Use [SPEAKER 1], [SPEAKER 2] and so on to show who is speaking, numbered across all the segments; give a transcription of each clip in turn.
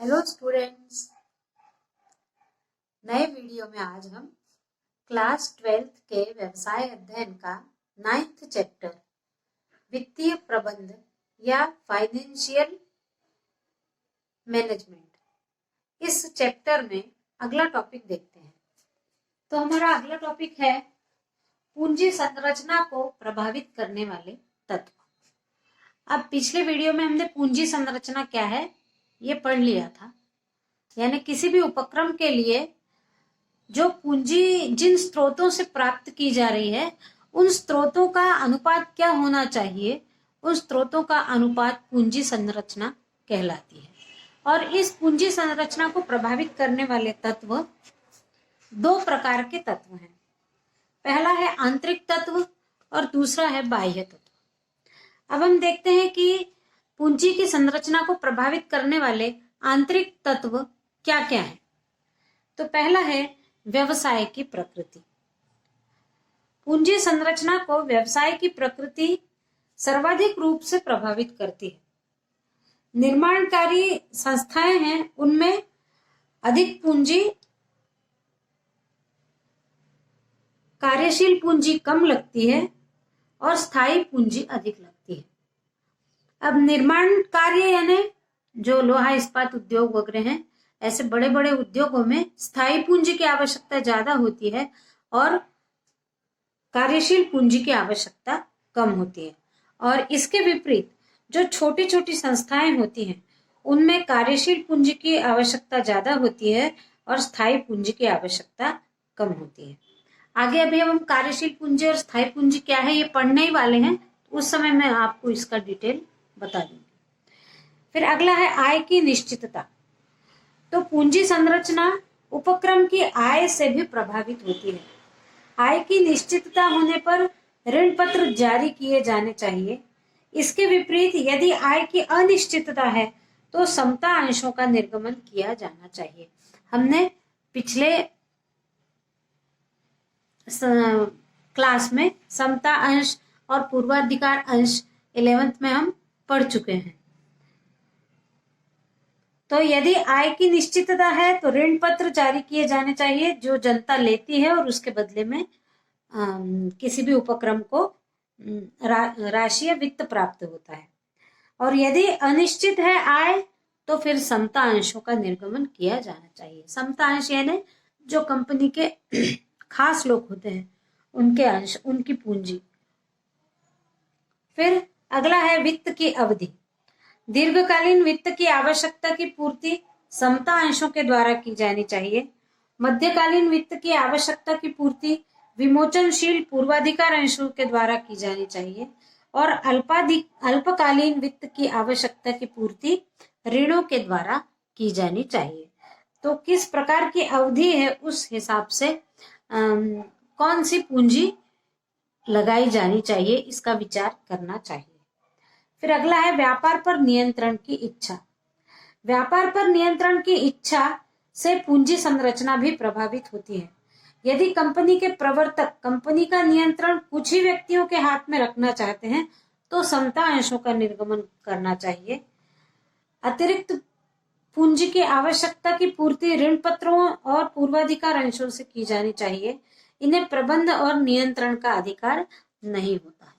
[SPEAKER 1] Hello students, नए video में आज हम क्लास 12th के व्यवसाय अध्ययन का 9th चैप्टर वित्तीय प्रबंध या फाइनेंशियल मैनेजमेंट इस चैप्टर में अगला टॉपिक देखते हैं। तो हमारा अगला टॉपिक है पूंजी संरचना को प्रभावित करने वाले तत्व। अब पिछले वीडियो में हमने पूंजी संरचना क्या है ये पढ़ लिया था, यानी किसी भी उपक्रम के लिए जो पूंजी जिन स्रोतों से प्राप्त की जा रही है उन स्रोतों का अनुपात क्या होना चाहिए, उन स्रोतों का अनुपात पूंजी संरचना कहलाती है। और इस पूंजी संरचना को प्रभावित करने वाले तत्व दो प्रकार के तत्व हैं। पहला है आंतरिक तत्व और दूसरा है बाह्य तत्व। अब हम देखते हैं कि पूंजी की संरचना को प्रभावित करने वाले आंतरिक तत्व क्या क्या है। तो पहला है व्यवसाय की प्रकृति। पूंजी संरचना को व्यवसाय की प्रकृति सर्वाधिक रूप से प्रभावित करती है। निर्माणकारी संस्थाएं हैं उनमें अधिक पूंजी, कार्यशील पूंजी कम लगती है और स्थायी पूंजी अधिक लगती है। अब निर्माण कार्य यानी जो लोहा इस्पात उद्योग वगैरह हैं, ऐसे बड़े बड़े उद्योगों में स्थायी पूंजी की आवश्यकता ज्यादा होती है और कार्यशील पूंजी की आवश्यकता कम होती है। और इसके विपरीत जो छोटी छोटी संस्थाएं होती हैं उनमें कार्यशील पूंजी की आवश्यकता ज्यादा होती है और स्थायी पूंजी की आवश्यकता कम होती है। आगे अभी हम कार्यशील पूंजी और स्थायी पूंजी क्या है ये पढ़ने ही वाले हैं, उस समय मैं आपको इसका डिटेल बता दूंगी। फिर अगला है आय की निश्चितता। तो पूंजी संरचना उपक्रम की आय से भी प्रभावित होती है। आय की निश्चितता होने पर ऋण पत्र जारी किए जाने चाहिए। इसके विपरीत यदि आय की अनिश्चितता है तो समता अंशों का निर्गमन किया जाना चाहिए। हमने पिछले क्लास में समता अंश और पूर्वाधिकार अंश 11th में हम पढ़ चुके हैं। तो यदि आय की निश्चितता है तो ऋण पत्र जारी किए जाने चाहिए जो जनता लेती है और उसके बदले में किसी भी उपक्रम को राशि या वित्त प्राप्त होता है। और यदि अनिश्चित है आय तो फिर समता अंशों का निर्गमन किया जाना चाहिए। समता अंश यानी जो कंपनी के खास लोग होते हैं उनके अंश, उनकी पूंजी। फिर अगला है वित्त की अवधि। दीर्घकालीन वित्त की आवश्यकता की पूर्ति समता अंशों के द्वारा की जानी चाहिए। मध्यकालीन वित्त की आवश्यकता की पूर्ति विमोचनशील पूर्वाधिकार अंशों के द्वारा की जानी चाहिए। और अल्पकालीन वित्त की आवश्यकता की पूर्ति ऋणों के द्वारा की जानी चाहिए। तो किस प्रकार की अवधि है उस हिसाब से कौन सी पूंजी लगाई जानी चाहिए इसका विचार करना चाहिए। फिर अगला है व्यापार पर नियंत्रण की इच्छा। व्यापार पर नियंत्रण की इच्छा से पूंजी संरचना भी प्रभावित होती है। यदि कंपनी के प्रवर्तक कंपनी का नियंत्रण कुछ ही व्यक्तियों के हाथ में रखना चाहते हैं तो समता अंशों का निर्गमन करना चाहिए। अतिरिक्त पूंजी की आवश्यकता की पूर्ति ऋण पत्रों और पूर्वाधिकार अंशों से की जानी चाहिए। इन्हें प्रबंध और नियंत्रण का अधिकार नहीं होता है।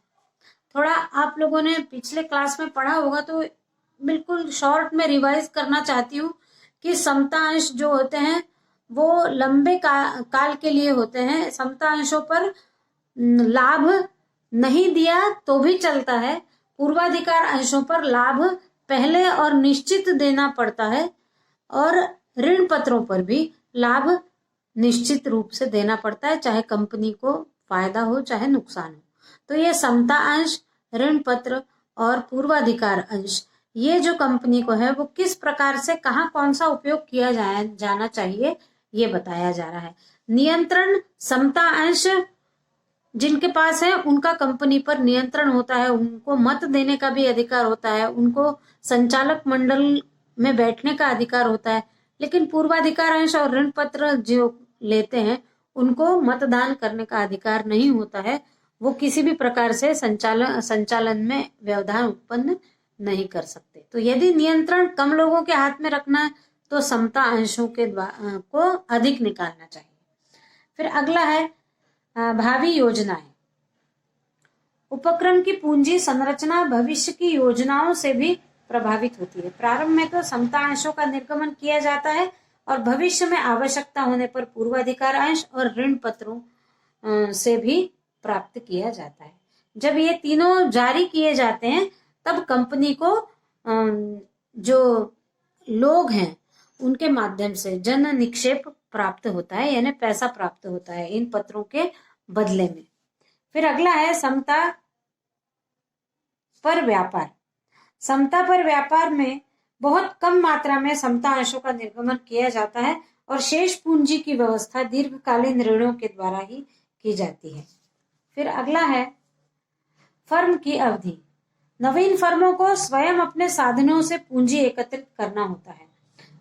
[SPEAKER 1] थोड़ा आप लोगों ने पिछले क्लास में पढ़ा होगा तो बिल्कुल शॉर्ट में रिवाइज करना चाहती हूँ कि समता अंश जो होते हैं वो लंबे काल के लिए होते हैं। समता अंशों पर लाभ नहीं दिया तो भी चलता है। पूर्वाधिकार अंशों पर लाभ पहले और निश्चित देना पड़ता है और ऋण पत्रों पर भी लाभ निश्चित रूप से देना पड़ता है, चाहे कंपनी को फायदा हो चाहे नुकसान हो। तो ये समता अंश, ऋण पत्र और पूर्वाधिकार अंश ये जो कंपनी को है वो किस प्रकार से कहाँ कौन सा उपयोग किया जाना चाहिए ये बताया जा रहा है। नियंत्रण समता अंश जिनके पास है उनका कंपनी पर नियंत्रण होता है, उनको मत देने का भी अधिकार होता है, उनको संचालक मंडल में बैठने का अधिकार होता है। लेकिन पूर्वाधिकार अंश और ऋण पत्र जो लेते हैं उनको मतदान करने का अधिकार नहीं होता है। वो किसी भी प्रकार से संचालन में व्यवधान उत्पन्न नहीं कर सकते। तो यदि नियंत्रण कम लोगों के हाथ में रखना तो समता अंशों के को अधिक निकालना चाहिए। फिर अगला है भावी योजनाएं। उपक्रम की पूंजी संरचना भविष्य की योजनाओं से भी प्रभावित होती है। प्रारंभ में तो समता अंशों का निर्गमन किया जाता है और भविष्य में आवश्यकता होने पर पूर्वाधिकार अंश और ऋण पत्रों से भी प्राप्त किया जाता है। जब ये तीनों जारी किए जाते हैं तब कंपनी को जो लोग हैं उनके माध्यम से जन निक्षेप प्राप्त होता है, यानी पैसा प्राप्त होता है इन पत्रों के बदले में। फिर अगला है समता पर व्यापार। समता पर व्यापार में बहुत कम मात्रा में समता अंशों का निर्गमन किया जाता है और शेष पूंजी की व्यवस्था दीर्घकालीन ऋणों के द्वारा ही की जाती है। फिर अगला है फर्म की अवधि। नवीन फर्मों को स्वयं अपने साधनों से पूंजी एकत्रित करना होता है।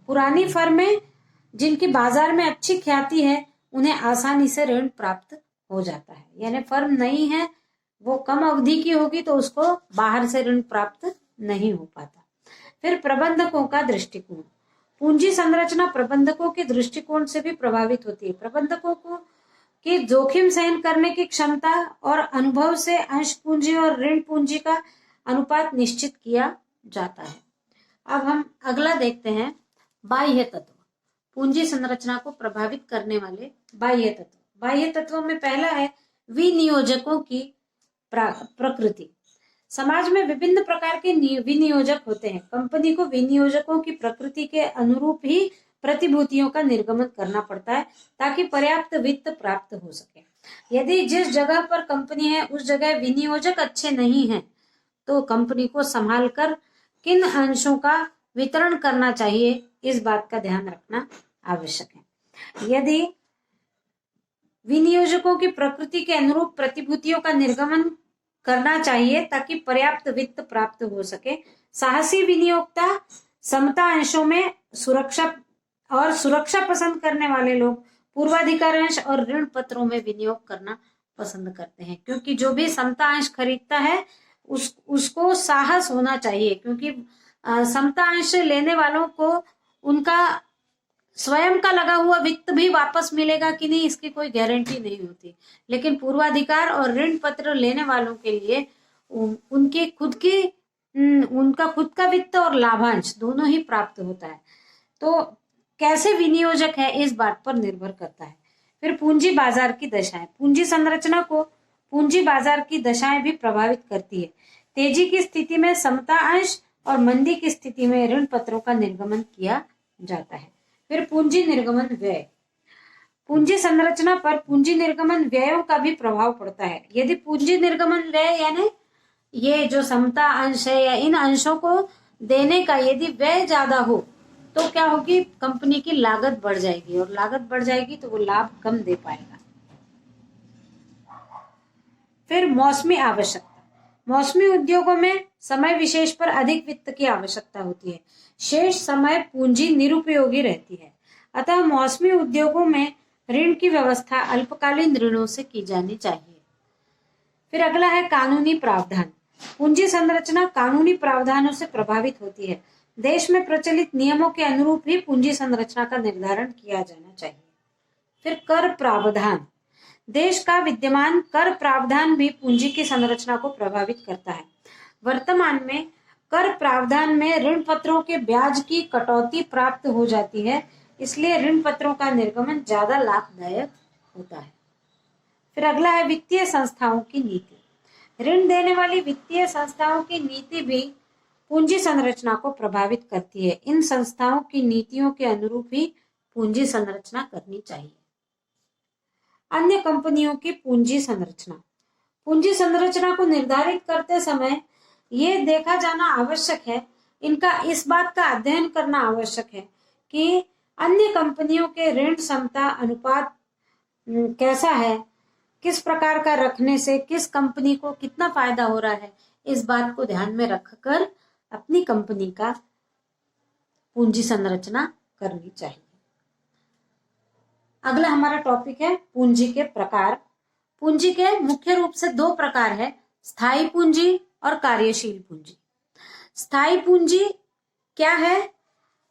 [SPEAKER 1] पुरानी फर्में जिनकी बाजार में अच्छी ख्याति है उन्हें आसानी से ऋण प्राप्त हो जाता है, यानी फर्म नई है वो कम अवधि की होगी तो उसको बाहर से ऋण प्राप्त नहीं हो पाता। फिर प्रबंधकों का दृष्टिकोण। पूंजी संरचना प्रबंधकों के दृष्टिकोण से भी प्रभावित होती है। प्रबंधकों को की जोखिम सहन करने की क्षमता और अनुभव से अंश पूंजी और ऋण पूंजी का अनुपात निश्चित किया जाता है। अब हम अगला देखते हैं बाह्य तत्व। पूंजी संरचना को प्रभावित करने वाले बाह्य तत्व। बाह्य तत्वों में पहला है विनियोजकों की प्रकृति। समाज में विभिन्न प्रकार के विनियोजक होते हैं। कंपनी को विनियोजकों की प्रकृति के अनुरूप ही प्रतिभूतियों का निर्गमन करना पड़ता है ताकि पर्याप्त वित्त प्राप्त हो सके। यदि जिस जगह पर कंपनी है उस जगह विनियोजक अच्छे नहीं हैं तो कंपनी को संभालकर किन अंशों का वितरण करना चाहिए इस बात का ध्यान रखना आवश्यक है। यदि विनियोजकों की प्रकृति के अनुरूप प्रतिभूतियों का निर्गमन करना चाहिए ताकि पर्याप्त वित्त प्राप्त हो सके। साहसी विनियोक्ता समता अंशों में सुरक्षा पसंद करने वाले लोग पूर्वाधिकार अंश और ऋण पत्रों में विनियोग करना पसंद करते हैं, क्योंकि जो भी समता अंश खरीदता है उसको साहस होना चाहिए, क्योंकि समता अंश लेने वालों को उनका स्वयं का लगा हुआ वित्त भी वापस मिलेगा कि नहीं इसकी कोई गारंटी नहीं होती। लेकिन पूर्वाधिकार और ऋण पत्र लेने वालों के लिए उनका खुद का वित्त और लाभांश दोनों ही प्राप्त होता है। तो कैसे विनियोजक है इस बात पर निर्भर करता है। फिर पूंजी बाजार की दशाएं। पूंजी संरचना को पूंजी बाजार की दशाएं भी प्रभावित करती है। तेजी की स्थिति में समता अंश और मंदी की स्थिति में ऋण पत्रों का निर्गमन किया जाता है। फिर पूंजी निर्गमन व्यय। पूंजी संरचना पर पूंजी निर्गमन व्ययों का भी प्रभाव पड़ता है। यदि पूंजी निर्गमन व्यय यानी ये जो समता अंश है या इन अंशों को देने का यदि व्यय ज्यादा हो तो क्या होगी, कंपनी की लागत बढ़ जाएगी और लागत बढ़ जाएगी तो वो लाभ कम दे पाएगा। फिर मौसमी आवश्यकता। मौसमी उद्योगों में समय विशेष पर अधिक वित्त की आवश्यकता होती है। शेष समय पूंजी निरुपयोगी रहती है। अतः मौसमी उद्योगों में ऋण की व्यवस्था अल्पकालीन ऋणों से की जानी चाहिए। फिर अगला है कानूनी प्रावधान। पूंजी संरचना कानूनी प्रावधानों से प्रभावित होती है। देश में प्रचलित नियमों के अनुरूप ही पूंजी संरचना का निर्धारण किया जाना चाहिए। फिर कर प्रावधान। देश का विद्यमान कर प्रावधान भी पूंजी की संरचना को प्रभावित करता है। वर्तमान में कर प्रावधान में ऋण पत्रों के ब्याज की कटौती प्राप्त हो जाती है, इसलिए ऋण पत्रों का निर्गमन ज्यादा लाभदायक होता है। फिर अगला है वित्तीय संस्थाओं की नीति। ऋण देने वाली वित्तीय संस्थाओं की नीति भी पूंजी संरचना को प्रभावित करती है। इन संस्थाओं की नीतियों के अनुरूप ही पूंजी संरचना करनी चाहिए। अन्य कंपनियों की पूंजी संरचना। पूंजी संरचना को निर्धारित करते समय ये देखा जाना आवश्यक है, इनका इस बात का अध्ययन करना आवश्यक है कि अन्य कंपनियों के ऋण क्षमता अनुपात कैसा है, किस प्रकार का रखने से किस कंपनी को कितना फायदा हो रहा है, इस बात को ध्यान में रखकर अपनी कंपनी का पूंजी संरचना करनी चाहिए। अगला हमारा टॉपिक है पूंजी के प्रकार। पूंजी के मुख्य रूप से दो प्रकार है, स्थायी पूंजी और कार्यशील पूंजी। स्थायी पूंजी क्या है?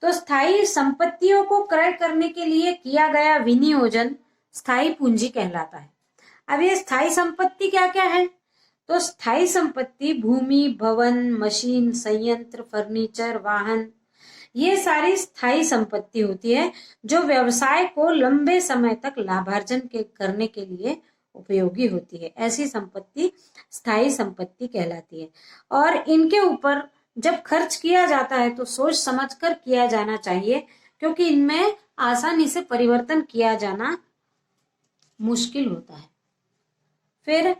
[SPEAKER 1] तो स्थायी संपत्तियों को क्रय करने के लिए किया गया विनियोजन स्थायी पूंजी कहलाता है। अब ये स्थायी संपत्ति क्या क्या है? तो स्थायी संपत्ति भूमि, भवन, मशीन, संयंत्र, फर्नीचर, वाहन, ये सारी स्थायी संपत्ति होती है जो व्यवसाय को लंबे समय तक लाभार्जन करने के लिए उपयोगी होती है। ऐसी संपत्ति स्थायी संपत्ति कहलाती है। और इनके ऊपर जब खर्च किया जाता है तो सोच समझकर किया जाना चाहिए, क्योंकि इनमें आसानी से परिवर्तन किया जाना मुश्किल होता है। फिर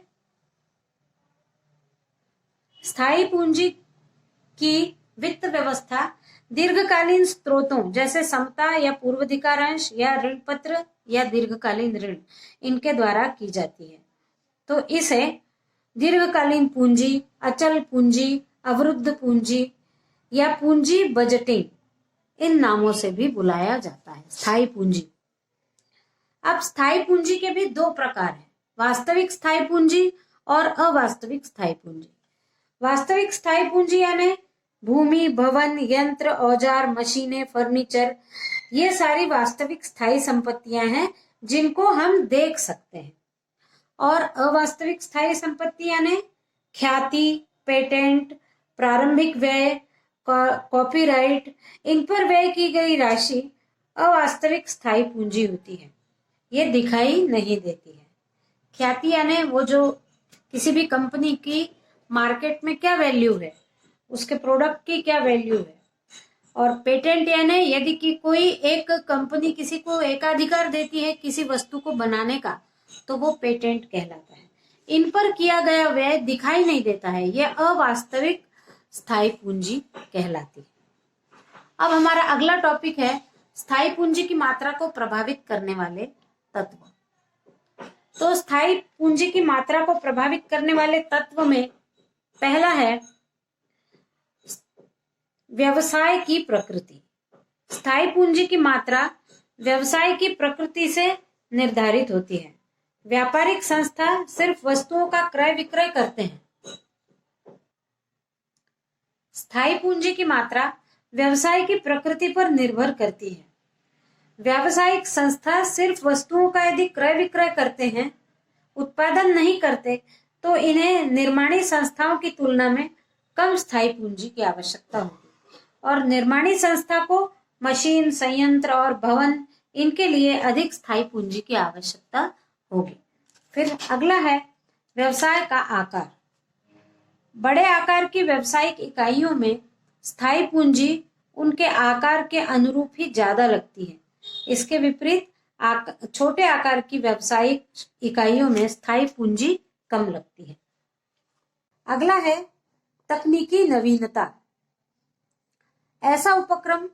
[SPEAKER 1] स्थायी पूंजी की वित्त व्यवस्था दीर्घकालीन स्रोतों जैसे समता या पूर्वाधिकार अंश या ऋण पत्र या दीर्घकालीन ऋण, इनके द्वारा की जाती है। तो इसे दीर्घकालीन पूंजी, अचल पूंजी, अवरुद्ध पूंजी या पूंजी बजटिंग, इन नामों से भी बुलाया जाता है। स्थायी पूंजी। अब स्थायी पूंजी के भी दो प्रकार हैं, वास्तविक स्थायी पूंजी और अवास्तविक स्थायी पूंजी। वास्तविक स्थायी पूंजी यानी भूमि, भवन, यंत्र, औजार, मशीनें, फर्नीचर, ये सारी वास्तविक स्थायी संपत्तियां हैं जिनको हम देख सकते हैं। और अवास्तविक स्थायी संपत्ति यानी ख्याति, पेटेंट, प्रारंभिक व्यय, कॉपीराइट, इन पर व्यय की गई राशि अवास्तविक स्थायी पूंजी होती है। ये दिखाई नहीं देती है। ख्याति यानी वो जो किसी भी कंपनी की मार्केट में क्या वैल्यू है, उसके प्रोडक्ट की क्या वैल्यू है। और पेटेंट यानी यदि कि कोई एक कंपनी किसी को एकाधिकार देती है किसी वस्तु को बनाने का, तो वो पेटेंट कहलाता है। इन पर किया गया व्यय दिखाई नहीं देता है, यह अवास्तविक स्थायी पूंजी कहलाती है। अब हमारा अगला टॉपिक है स्थायी पूंजी की मात्रा को प्रभावित करने वाले तत्व। तो स्थायी पूंजी की मात्रा को प्रभावित करने वाले तत्व में पहला है व्यवसाय की प्रकृति। स्थायी पूंजी की मात्रा व्यवसाय की प्रकृति से निर्धारित होती है। व्यापारिक संस्था सिर्फ वस्तुओं का क्रय विक्रय करते हैं। स्थायी पूंजी की मात्रा व्यवसाय की प्रकृति पर निर्भर करती है। व्यावसायिक संस्था सिर्फ वस्तुओं का यदि क्रय विक्रय करते हैं, उत्पादन नहीं करते, तो इन्हें निर्माणी संस्थाओं की तुलना में कम स्थायी पूंजी की आवश्यकता होगी। और निर्माणी संस्था को मशीन, संयंत्र और भवन, इनके लिए अधिक स्थायी पूंजी की आवश्यकता होगी। फिर अगला है व्यवसाय का आकार। बड़े आकार की व्यावसायिक इकाइयों में स्थायी पूंजी उनके आकार के अनुरूप ही ज्यादा लगती है। इसके विपरीत छोटे आकार की व्यावसायिक इकाइयों में स्थायी पूंजी कम लगती है। अगला है तकनीकी नवीनता। ऐसा उपक्रम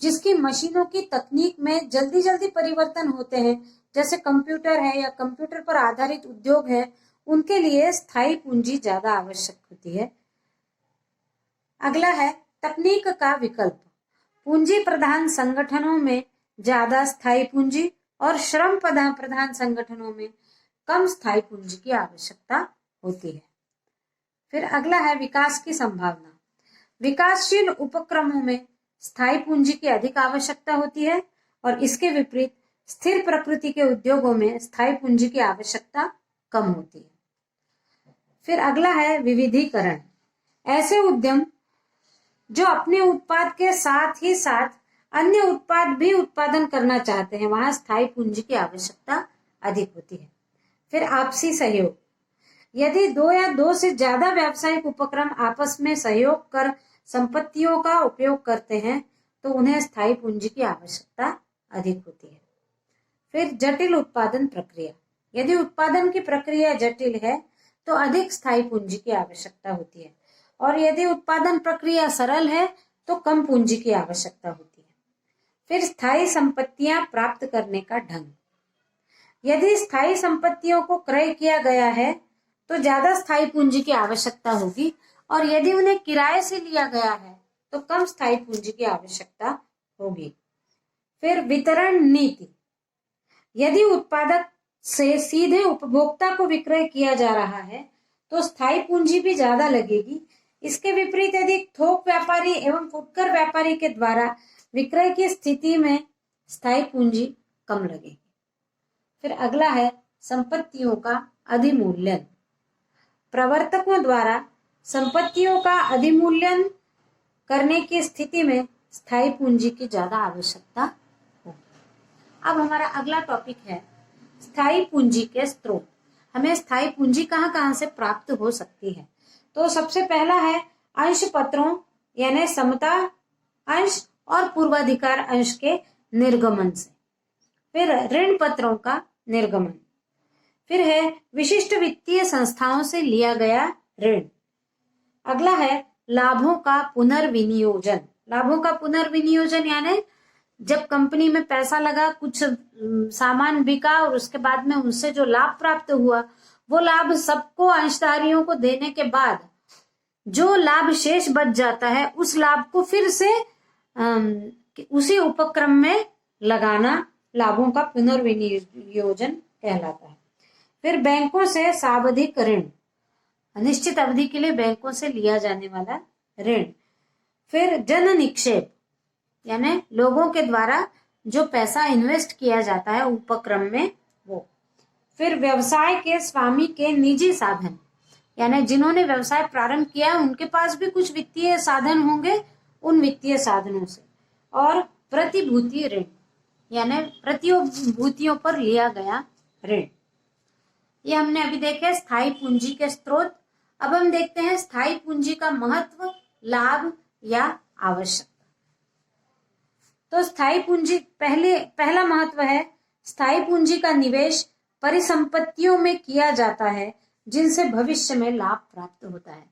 [SPEAKER 1] जिसकी मशीनों की तकनीक में जल्दी जल्दी परिवर्तन होते हैं, जैसे कंप्यूटर है या कंप्यूटर पर आधारित उद्योग है, उनके लिए स्थायी पूंजी ज्यादा आवश्यक होती है। अगला है तकनीक का विकल्प। पूंजी प्रधान संगठनों में ज्यादा स्थायी पूंजी और श्रम प्रधान संगठनों में कम स्थायी पूंजी की आवश्यकता होती है। फिर अगला है विकास की संभावना। विकासशील उपक्रमों में स्थायी पूंजी की अधिक आवश्यकता होती है और इसके विपरीत स्थिर प्रकृति के उद्योगों में स्थायी पूंजी की आवश्यकता कम होती है। फिर अगला है विविधीकरण। ऐसे उद्यम जो अपने उत्पाद के साथ ही साथ अन्य उत्पाद भी उत्पादन करना चाहते हैं, वहां स्थायी पूंजी की आवश्यकता अधिक होती है। फिर आपसी सहयोग। यदि दो या दो से ज्यादा व्यावसायिक उपक्रम आपस में सहयोग कर संपत्तियों का उपयोग करते हैं, तो उन्हें स्थायी पूंजी की आवश्यकता अधिक होती है। फिर जटिल उत्पादन प्रक्रिया। यदि उत्पादन की प्रक्रिया जटिल है तो अधिक स्थायी पूंजी की आवश्यकता होती है, और यदि उत्पादन प्रक्रिया सरल है तो कम पूंजी की आवश्यकता होती है। फिर स्थायी संपत्तियां प्राप्त करने का ढंग। यदि स्थायी संपत्तियों को क्रय किया गया है तो ज्यादा स्थायी पूंजी की आवश्यकता होगी, और यदि उन्हें किराए से लिया गया है तो कम स्थायी पूंजी की आवश्यकता होगी। फिर वितरण नीति। यदि उत्पादक से सीधे उपभोक्ता को विक्रय किया जा रहा है तो स्थायी पूंजी भी ज्यादा लगेगी। इसके विपरीत यदि थोक व्यापारी एवं फुटकर व्यापारी के द्वारा विक्रय की स्थिति में स्थायी पूंजी कम लगेगी। फिर अगला है संपत्तियों का अधिमूल्यन। प्रवर्तकों द्वारा संपत्तियों का अधिमूल्यन करने की स्थिति में स्थायी पूंजी की ज्यादा आवश्यकता होगी। अब हमारा अगला टॉपिक है स्थायी पूंजी के स्रोत। हमें स्थायी पूंजी कहाँ कहाँ से प्राप्त हो सकती है? तो सबसे पहला है अंश पत्रों यानी समता अंश और पूर्वाधिकार अंश के निर्गमन से। फिर ऋण पत्रों का निर्गमन। फिर है विशिष्ट वित्तीय संस्थाओं से लिया गया ऋण। अगला है लाभों का पुनर्विनियोजन। लाभों का पुनर्विनियोजन यानी जब कंपनी में पैसा लगा, कुछ सामान बिका और उसके बाद में उनसे जो लाभ प्राप्त हुआ, वो लाभ सबको अंशधारियों को देने के बाद जो लाभ शेष बच जाता है उस लाभ को फिर से उसी उपक्रम में लगाना लाभों का पुनर्विनियोजन कहलाता है। फिर बैंकों से सावधिक ऋण, अनिश्चित अवधि के लिए बैंकों से लिया जाने वाला ऋण। फिर जन निक्षेप यानी लोगों के द्वारा जो पैसा इन्वेस्ट किया जाता है उपक्रम में वो। फिर व्यवसाय के स्वामी के निजी साधन यानी जिन्होंने व्यवसाय प्रारंभ किया उनके पास भी कुछ वित्तीय साधन होंगे, उन वित्तीय साधनों से। और प्रतिभूति ऋण यानी प्रतिभूतियों पर लिया गया ऋण। ये हमने अभी देखे स्थायी पूंजी के स्रोत। अब हम देखते हैं स्थायी पूंजी का महत्व, लाभ या आवश्यकता। तो स्थायी पूंजी पहला महत्व है स्थायी पूंजी का निवेश परिसंपत्तियों में किया जाता है जिनसे भविष्य में लाभ प्राप्त होता है।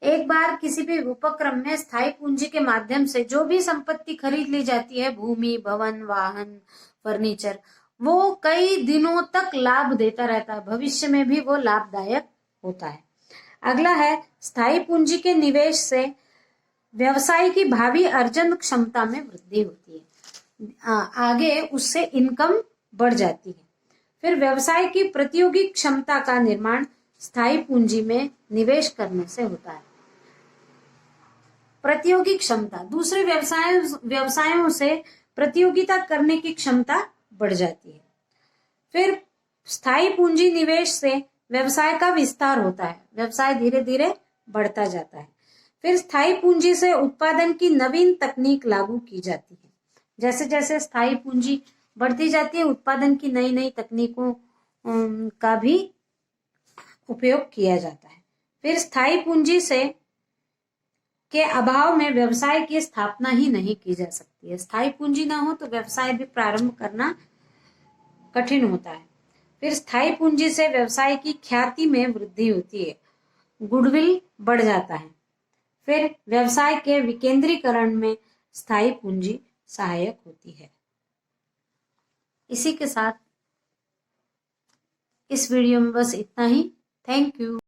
[SPEAKER 1] एक बार किसी भी उपक्रम में स्थायी पूंजी के माध्यम से जो भी संपत्ति खरीद ली जाती है, भूमि, भवन, वाहन, फर्नीचर, वो कई दिनों तक लाभ देता रहता है, भविष्य में भी वो लाभदायक होता है। अगला है स्थायी पूंजी के निवेश से व्यवसाय की भावी अर्जन क्षमता में वृद्धि होती है, आगे उससे इनकम बढ़ जाती है। फिर व्यवसाय की प्रतियोगी क्षमता का निर्माण स्थायी पूंजी में निवेश करने से होता है। प्रतियोगी क्षमता, दूसरे व्यवसायों से प्रतियोगिता करने की क्षमता बढ़ जाती है। फिर स्थायी पूंजी निवेश से व्यवसाय का विस्तार होता है, व्यवसाय धीरे धीरे बढ़ता जाता है। फिर स्थायी पूंजी से उत्पादन की नवीन तकनीक लागू की जाती है। जैसे जैसे स्थायी पूंजी बढ़ती जाती है, उत्पादन की नई नई तकनीकों का भी उपयोग किया जाता है। फिर स्थायी पूंजी से के अभाव में व्यवसाय की स्थापना ही नहीं की जा सकती है। स्थायी पूंजी ना हो तो व्यवसाय भी प्रारंभ करना कठिन होता है। फिर स्थायी पूंजी से व्यवसाय की ख्याति में वृद्धि होती है, गुडविल बढ़ जाता है। फिर व्यवसाय के विकेंद्रीकरण में स्थायी पूंजी सहायक होती है। इसी के साथ इस वीडियो में बस इतना ही। Thank you.